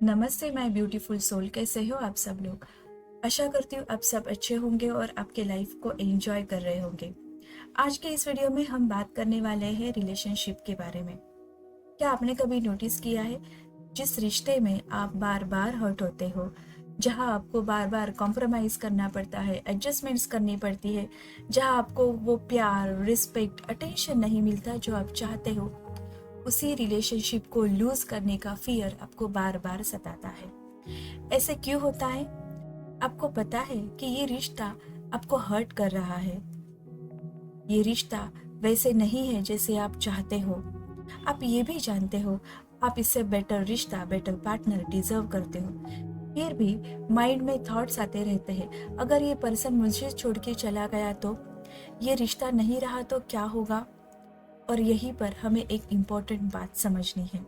नमस्ते my beautiful soul, कैसे हो आप सब लोग। आशा करती हूँ आप सब अच्छे होंगे और आपके लाइफ को एंजॉय कर रहे होंगे। आज के इस वीडियो में हम बात करने वाले हैं रिलेशनशिप के बारे में। क्या आपने कभी नोटिस किया है, जिस रिश्ते में आप बार बार हर्ट होते हो, जहाँ आपको बार बार कॉम्प्रोमाइज़ करना पड़ता है, एडजस्टमेंट्स करनी पड़ती है, जहाँ आपको वो प्यार, रिस्पेक्ट, अटेंशन नहीं मिलता जो आप चाहते हो, उसी रिलेशनशिप को लूज करने का फियर आपको बार बार सताता है। ऐसे क्यों होता है? आपको पता है कि ये रिश्ता आपको हर्ट कर रहा है। ये रिश्ता वैसे नहीं है जैसे आप चाहते हो। आप ये भी जानते हो आप इससे बेटर रिश्ता, बेटर पार्टनर डिजर्व करते हो। फिर भी माइंड में थॉट्स आते रहते हैं, अगर ये पर्सन मुझे छोड़ के चला गया तो, ये रिश्ता नहीं रहा तो क्या होगा। और यहीं पर हमें एक इम्पॉर्टेंट बात समझनी है।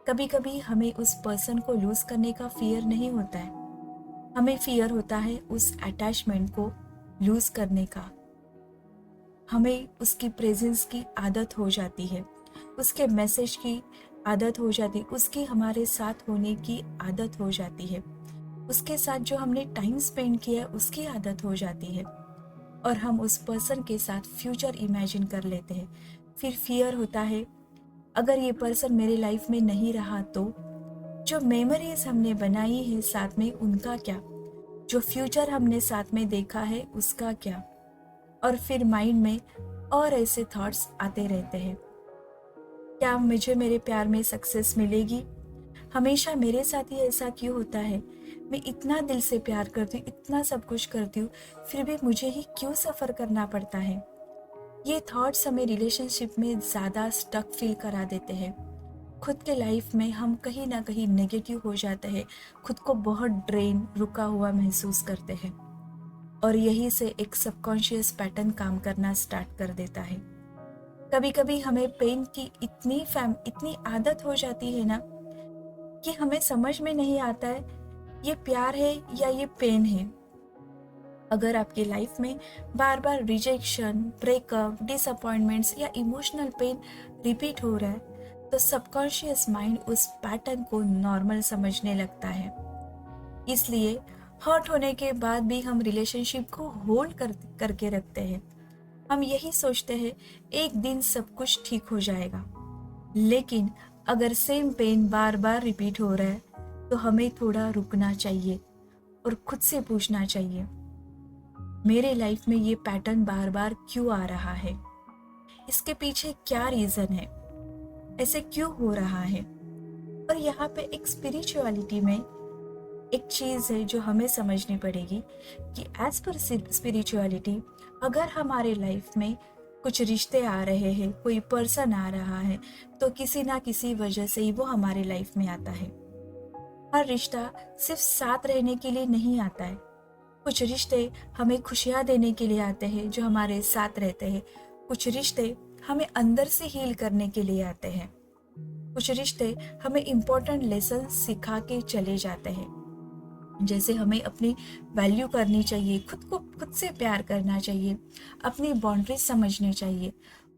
कभी कभी हमें उस पर्सन को लूज करने का फियर नहीं होता है, हमें फियर होता है उस अटैचमेंट को लूज करने का। हमें उसकी प्रेजेंस की आदत हो जाती है, उसके मैसेज की आदत हो जाती है, उसकी हमारे साथ होने की आदत हो जाती है, उसके साथ जो हमने टाइम स्पेंड किया उसकी आदत हो जाती है, और हम उस पर्सन के साथ फ्यूचर इमेजिन कर लेते हैं। फिर फियर होता है, अगर ये पर्सन मेरे लाइफ में नहीं रहा तो, जो मेमोरीज हमने बनाई है साथ में उनका क्या, जो फ्यूचर हमने साथ में देखा है उसका क्या। और फिर माइंड में और ऐसे थॉट्स आते रहते हैं, क्या मुझे मेरे प्यार में सक्सेस मिलेगी, हमेशा मेरे साथ ही ऐसा क्यों होता है, मैं इतना दिल से प्यार करती हूँ, इतना सब कुछ करती हूँ, फिर भी मुझे ही क्यों सफ़र करना पड़ता है। ये थॉट्स हमें रिलेशनशिप में ज़्यादा स्टक फील करा देते हैं। खुद के लाइफ में हम कहीं ना कहीं नेगेटिव हो जाते हैं, खुद को बहुत ड्रेन, रुका हुआ महसूस करते हैं, और यही से एक सबकॉन्शियस पैटर्न काम करना स्टार्ट कर देता है। कभी कभी हमें पेन की इतनी आदत हो जाती है ना, कि हमें समझ में नहीं आता है ये प्यार है या ये पेन है। अगर आपके लाइफ में बार बार रिजेक्शन, ब्रेकअप, डिसअपॉइंटमेंट्स या इमोशनल पेन रिपीट हो रहा है, तो सबकॉन्शियस माइंड उस पैटर्न को नॉर्मल समझने लगता है। इसलिए हर्ट होने के बाद भी हम रिलेशनशिप को करके रखते हैं। हम यही सोचते हैं एक दिन सब कुछ ठीक हो जाएगा। लेकिन अगर सेम पेन बार बार रिपीट हो रहा है, तो हमें थोड़ा रुकना चाहिए और खुद से पूछना चाहिए, मेरे लाइफ में ये पैटर्न बार बार क्यों आ रहा है, इसके पीछे क्या रीजन है, ऐसे क्यों हो रहा है। और यहाँ पे एक स्पिरिचुअलिटी में एक चीज़ है जो हमें समझनी पड़ेगी, कि एज पर स्पिरिचुअलिटी, अगर हमारे लाइफ में कुछ रिश्ते आ रहे हैं, कोई पर्सन आ रहा है, तो किसी ना किसी वजह से ही वो हमारे लाइफ में आता है। हर रिश्ता सिर्फ साथ रहने के लिए नहीं आता है। कुछ रिश्ते हमें खुशियाँ देने के लिए आते हैं, जो हमारे साथ रहते हैं। कुछ रिश्ते हमें अंदर से हील करने के लिए आते हैं। कुछ रिश्ते हमें इम्पोर्टेंट लेसन सिखा के चले जाते हैं, जैसे हमें अपनी वैल्यू करनी चाहिए, खुद को खुद से प्यार करना चाहिए, अपनी बाउंड्रीज समझनी चाहिए।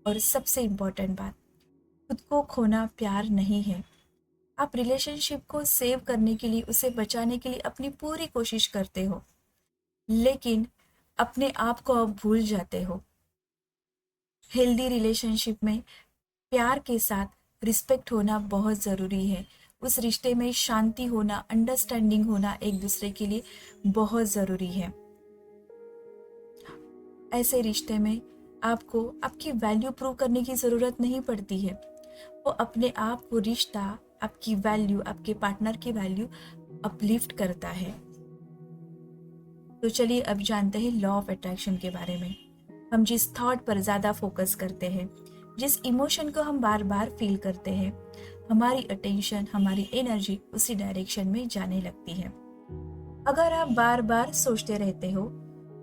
और सबसे इम्पोर्टेंट बात, खुद को खोना प्यार नहीं है। आप रिलेशनशिप को सेव करने के लिए, उसे बचाने के लिए अपनी पूरी कोशिश करते हो, लेकिन अपने आप को अब भूल जाते हो। हेल्दी रिलेशनशिप में प्यार के साथ रिस्पेक्ट होना बहुत ज़रूरी है। उस रिश्ते में शांति होना, अंडरस्टैंडिंग होना एक दूसरे के लिए बहुत ज़रूरी है। ऐसे रिश्ते में आपको आपकी वैल्यू प्रूव करने की ज़रूरत नहीं पड़ती है। वो अपने आप, वो रिश्ता आपकी वैल्यू, आपके पार्टनर की वैल्यू अपलिफ्ट करता है। तो चलिए अब जानते हैं लॉ ऑफ अट्रैक्शन के बारे में। हम जिस थॉट पर ज़्यादा फोकस करते हैं, जिस इमोशन को हम बार बार फील करते हैं, हमारी अटेंशन, हमारी एनर्जी उसी डायरेक्शन में जाने लगती है। अगर आप बार बार सोचते रहते हो,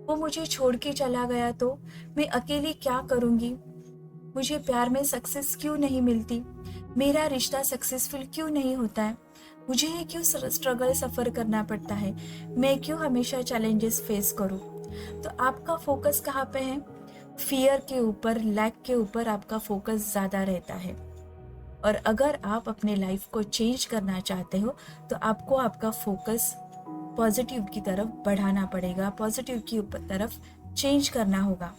वो मुझे छोड़ के चला गया तो मैं अकेली क्या करूँगी, मुझे प्यार में सक्सेस क्यों नहीं मिलती, मेरा रिश्ता सक्सेसफुल क्यों नहीं होता है, मुझे ही क्यों स्ट्रगल सफ़र करना पड़ता है, मैं क्यों हमेशा चैलेंजेस फेस करूँ। तो आपका फोकस कहाँ पे है? फियर के ऊपर, लैक के ऊपर आपका फोकस ज़्यादा रहता है। और अगर आप अपने लाइफ को चेंज करना चाहते हो तो आपको आपका फोकस पॉजिटिव की तरफ बढ़ाना पड़ेगा, पॉजिटिव की तरफ चेंज करना होगा।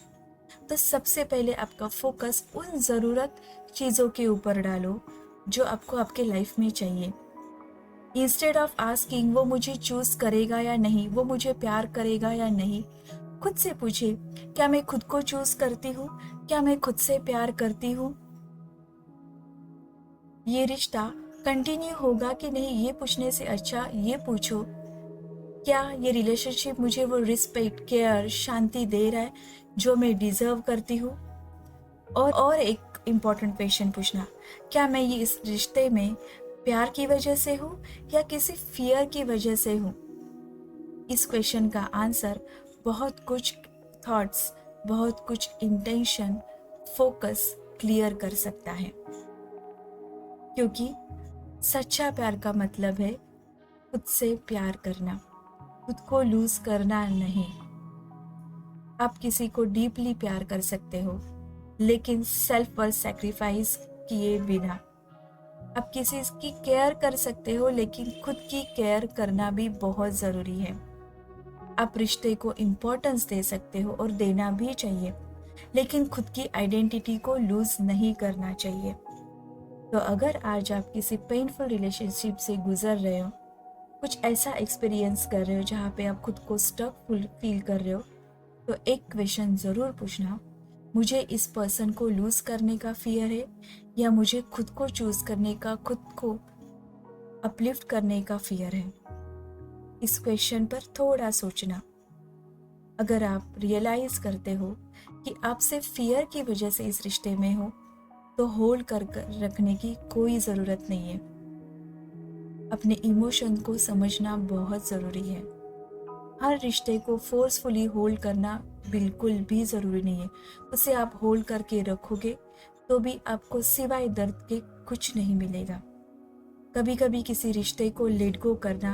तो सबसे पहले आपका फोकस उन ज़रूरत चीज़ों के ऊपर डालो जो आपको आपके लाइफ में चाहिए। इंस्टेड ऑफ आस्किंग वो मुझे चूज़ करेगा या नहीं, वो मुझे प्यार करेगा या नहीं, खुद से पूछिए, क्या मैं खुद को चूज़ करती हूँ, क्या मैं खुद से प्यार करती हूँ, ये रिश्ता कंटिन्यू होगा कि नहीं। ये पूछने से अच्छा ये पूछो, क्या ये रिलेशनशिप मुझे वो रिस्पेक्ट, केयर, शांति दे रहा है जो मैं डिजर्व करती हूँ। और एक इम्पॉर्टेंट क्वेश्चन पूछना, क्या मैं ये इस रिश्ते में प्यार की वजह से हूँ या किसी फियर की वजह से हूँ। इस क्वेश्चन का आंसर बहुत कुछ थॉट्स, बहुत कुछ इंटेंशन, फोकस क्लियर कर सकता है। क्योंकि सच्चा प्यार का मतलब है खुद से प्यार करना, खुद को लूज करना नहीं। आप किसी को डीपली प्यार कर सकते हो लेकिन सेल्फ वर्थ सैक्रिफाइस किए बिना। आप किसी की केयर कर सकते हो लेकिन खुद की केयर करना भी बहुत ज़रूरी है। आप रिश्ते को इम्पोर्टेंस दे सकते हो और देना भी चाहिए, लेकिन खुद की आइडेंटिटी को लूज नहीं करना चाहिए। तो अगर आज आप किसी पेनफुल रिलेशनशिप से गुजर रहे हो, कुछ ऐसा एक्सपीरियंस कर रहे हो जहाँ पे आप खुद को स्टक फील कर रहे हो, तो एक क्वेश्चन ज़रूर पूछना, मुझे इस पर्सन को लूज़ करने का फियर है या मुझे खुद को चूज़ करने का, खुद को अपलिफ्ट करने का फियर है। इस क्वेश्चन पर थोड़ा सोचना। अगर आप रियलाइज़ करते हो कि आप सिर्फ फियर की वजह से इस रिश्ते में हो, तो होल्ड कर रखने की कोई ज़रूरत नहीं है। अपने इमोशन को समझना बहुत ज़रूरी है। हर रिश्ते को फोर्सफुली होल्ड करना बिल्कुल भी ज़रूरी नहीं है। उसे आप होल्ड करके रखोगे तो भी आपको सिवाय दर्द के कुछ नहीं मिलेगा। कभी कभी किसी रिश्ते को लेट गो करना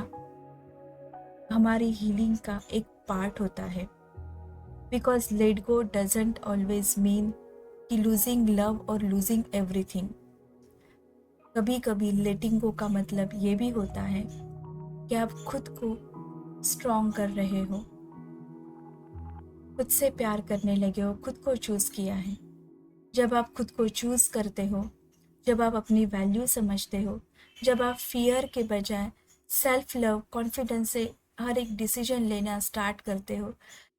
हमारी हीलिंग का एक पार्ट होता है। Because let go doesn't always mean कि लूजिंग लव और लूजिंग एवरीथिंग। कभी कभी लेटिंग गो का मतलब ये भी होता है कि आप खुद को स्ट्रॉन्ग कर रहे हो, खुद से प्यार करने लगे हो, खुद को चूज़ किया है। जब आप खुद को चूज़ करते हो, जब आप अपनी वैल्यू समझते हो, जब आप फियर के बजाय सेल्फ लव, कॉन्फिडेंस से हर एक डिसीजन लेना स्टार्ट करते हो,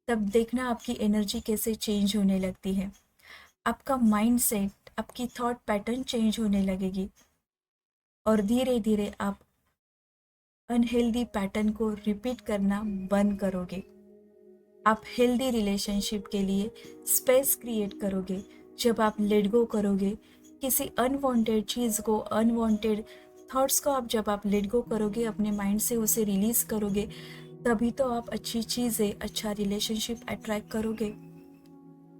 तब देखना आपकी एनर्जी कैसे चेंज होने लगती है। आपका माइंड सेट, आपकी थॉट पैटर्न चेंज होने लगेगी और धीरे धीरे आप अनहेल्दी पैटर्न को रिपीट करना बंद करोगे। आप हेल्दी रिलेशनशिप के लिए स्पेस क्रिएट करोगे। जब आप लेट गो करोगे किसी अनवांटेड चीज़ को, अनवांटेड थॉट्स को, आप जब आप लेट गो करोगे, अपने माइंड से उसे रिलीज़ करोगे, तभी तो आप अच्छी चीज़ें, अच्छा रिलेशनशिप अट्रैक्ट करोगे।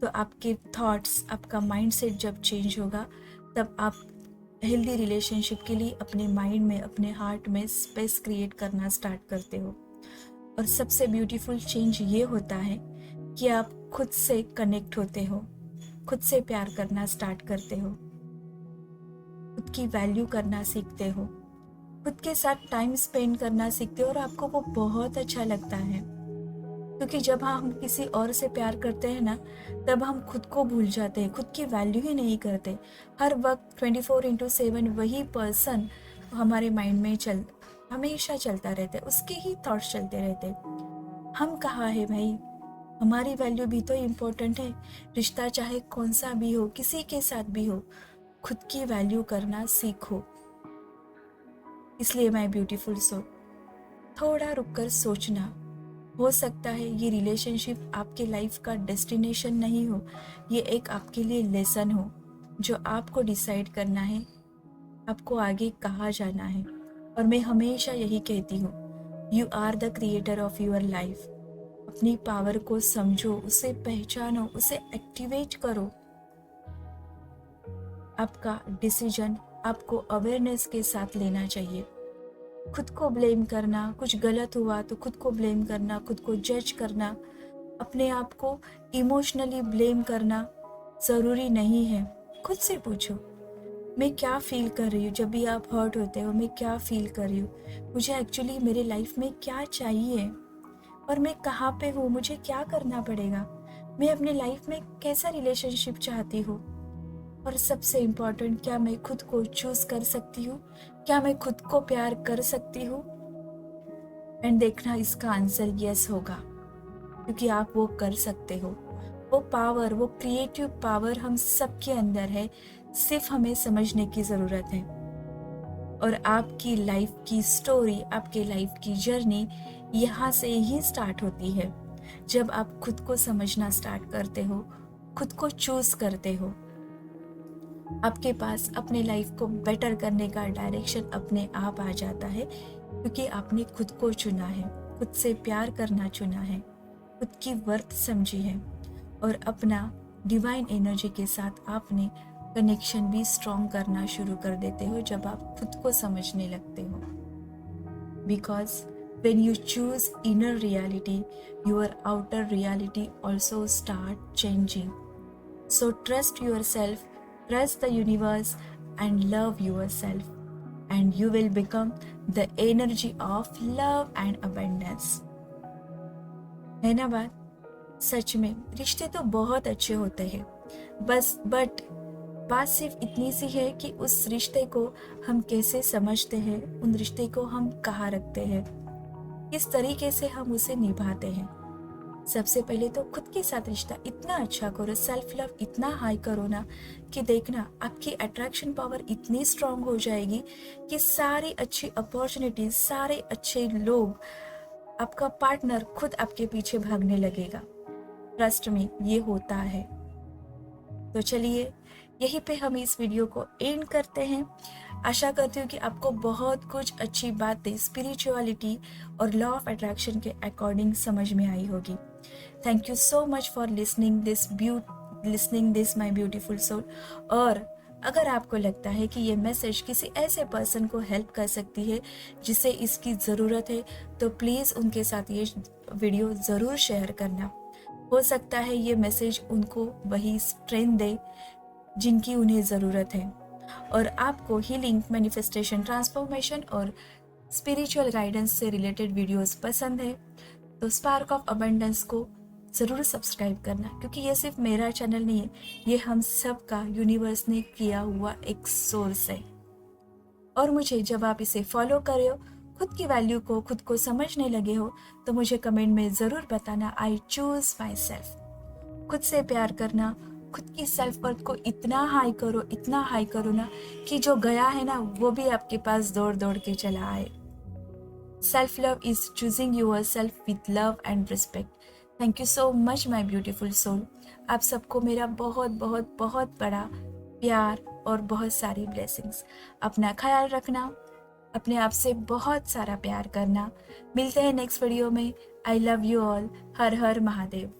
तो आपके थॉट्स, आपका माइंड सेट जब चेंज होगा, तब आप हेल्दी रिलेशनशिप के लिए अपने माइंड में, अपने हार्ट में स्पेस क्रिएट करना स्टार्ट करते हो। और सबसे ब्यूटीफुल चेंज ये होता है कि आप खुद से कनेक्ट होते हो, खुद से प्यार करना स्टार्ट करते हो, खुद की वैल्यू करना सीखते हो, खुद के साथ टाइम स्पेंड करना सीखते हो और आपको वो बहुत अच्छा लगता है। क्योंकि जब हम किसी और से प्यार करते हैं ना, तब हम खुद को भूल जाते हैं, खुद की वैल्यू ही नहीं करते। हर वक्त 24/7 वही पर्सन हमारे माइंड में हमेशा चलता रहता है, उसके ही थॉट्स चलते रहते हैं। हम कहाँ है भाई, हमारी वैल्यू भी तो इम्पोर्टेंट है। रिश्ता चाहे कौन सा भी हो, किसी के साथ भी हो, खुद की वैल्यू करना सीखो। इसलिए माय ब्यूटीफुल सोल, थोड़ा रुककर सोचना। हो सकता है ये रिलेशनशिप आपके लाइफ का डेस्टिनेशन नहीं हो, ये एक आपके लिए लेसन हो जो आपको डिसाइड करना है आपको आगे कहाँ जाना है। और मैं हमेशा यही कहती हूँ, you are the creator of your life. अपनी पावर को समझो, उसे पहचानो, उसे एक्टिवेट करो। आपका डिसीजन आपको अवेयरनेस के साथ लेना चाहिए। खुद को ब्लेम करना, कुछ गलत हुआ तो खुद को ब्लेम करना, खुद को जज करना, अपने आप को इमोशनली ब्लेम करना ज़रूरी नहीं है। खुद से पूछो, मैं क्या फ़ील कर रही हूँ जब भी आप हर्ट होते हो, मैं क्या फ़ील कर रही हूँ, मुझे एक्चुअली मेरे लाइफ में क्या चाहिए और मैं कहाँ पे हूँ, मुझे क्या करना पड़ेगा, मैं अपने लाइफ में कैसा रिलेशनशिप चाहती हूँ, और सबसे इम्पोर्टेंट, क्या मैं खुद को चूज़ कर सकती हूँ, क्या मैं खुद को प्यार कर सकती हूँ। एंड देखना इसका आंसर यस होगा, क्योंकि आप वो कर सकते हो। वो पावर, वो क्रिएटिव पावर हम सबके अंदर है, सिर्फ हमें समझने की ज़रूरत है। और आपकी लाइफ की स्टोरी, आपके लाइफ की जर्नी यहाँ से ही स्टार्ट होती है, जब आप खुद को समझना स्टार्ट करते हो, खुद को चूज़ करते हो। आपके पास अपने लाइफ को बेटर करने का डायरेक्शन अपने आप आ जाता है, क्योंकि आपने खुद को चुना है, खुद से प्यार करना चुना है, खुद की वर्थ समझी है, और अपना डिवाइन एनर्जी के साथ आपने कनेक्शन भी स्ट्रॉन्ग करना शुरू कर देते हो जब आप खुद को समझने लगते हो। Because when you choose inner reality, your outer reality also start changing. So trust yourself, trust the universe, and love yourself, and you will become the energy of love and abundance. है ना बात? सच में रिश्ते तो बहुत अच्छे होते हैं, बट बात सिर्फ इतनी सी है कि उस रिश्ते को हम कैसे समझते हैं, उन रिश्ते को हम कहाँ रखते हैं, किस तरीके से हम उसे निभाते हैं। सबसे पहले तो खुद के साथ रिश्ता इतना अच्छा करो, सेल्फ लव इतना हाई करो ना, कि देखना आपकी अट्रैक्शन पावर इतनी स्ट्रांग हो जाएगी कि सारी अच्छी अपॉर्चुनिटीज, सारे अच्छे लोग, आपका पार्टनर खुद आपके पीछे भागने लगेगा। ट्रस्ट में ये होता है। तो चलिए, यहीं पे हम इस वीडियो को एंड करते हैं। आशा करती हूँ कि आपको बहुत कुछ अच्छी बातें स्पिरिचुअलिटी और लॉ ऑफ अट्रैक्शन के अकॉर्डिंग समझ में आई होगी। Thank you so much for listening this my beautiful soul. और अगर आपको लगता है कि ये मैसेज किसी ऐसे पर्सन को हेल्प कर सकती है जिसे इसकी ज़रूरत है, तो प्लीज़ उनके साथ ये वीडियो ज़रूर शेयर करना। हो सकता है ये मैसेज उनको वही स्ट्रेंथ दे जिनकी उन्हें ज़रूरत है। और आपको हीलिंग, मैनिफेस्टेशन, ट्रांसफॉर्मेशन और स्पिरिचुअल गाइडेंस से रिलेटेड वीडियोस पसंद है, तो स्पार्क ऑफ अबंडेंस को ज़रूर सब्सक्राइब करना, क्योंकि ये सिर्फ मेरा चैनल नहीं है, ये हम सब का यूनिवर्स ने किया हुआ एक सोर्स है। और मुझे जब आप इसे फॉलो करे हो, खुद की वैल्यू को खुद को समझने लगे हो, तो मुझे कमेंट में ज़रूर बताना, आई चूज़ माई सेल्फ। खुद से प्यार करना, खुद की सेल्फ वर्थ को इतना हाई करो ना, कि जो गया है ना वो भी आपके पास दौड़ दौड़ के चला आए। Self love is choosing yourself with love and respect. Thank you so much my beautiful soul. आप सबको मेरा बहुत बहुत बहुत बड़ा प्यार और बहुत सारी ब्लेसिंग्स। अपना ख्याल रखना, अपने आप से बहुत सारा प्यार करना। मिलते हैं नेक्स्ट वीडियो में। I love you all. Her her Mahadev.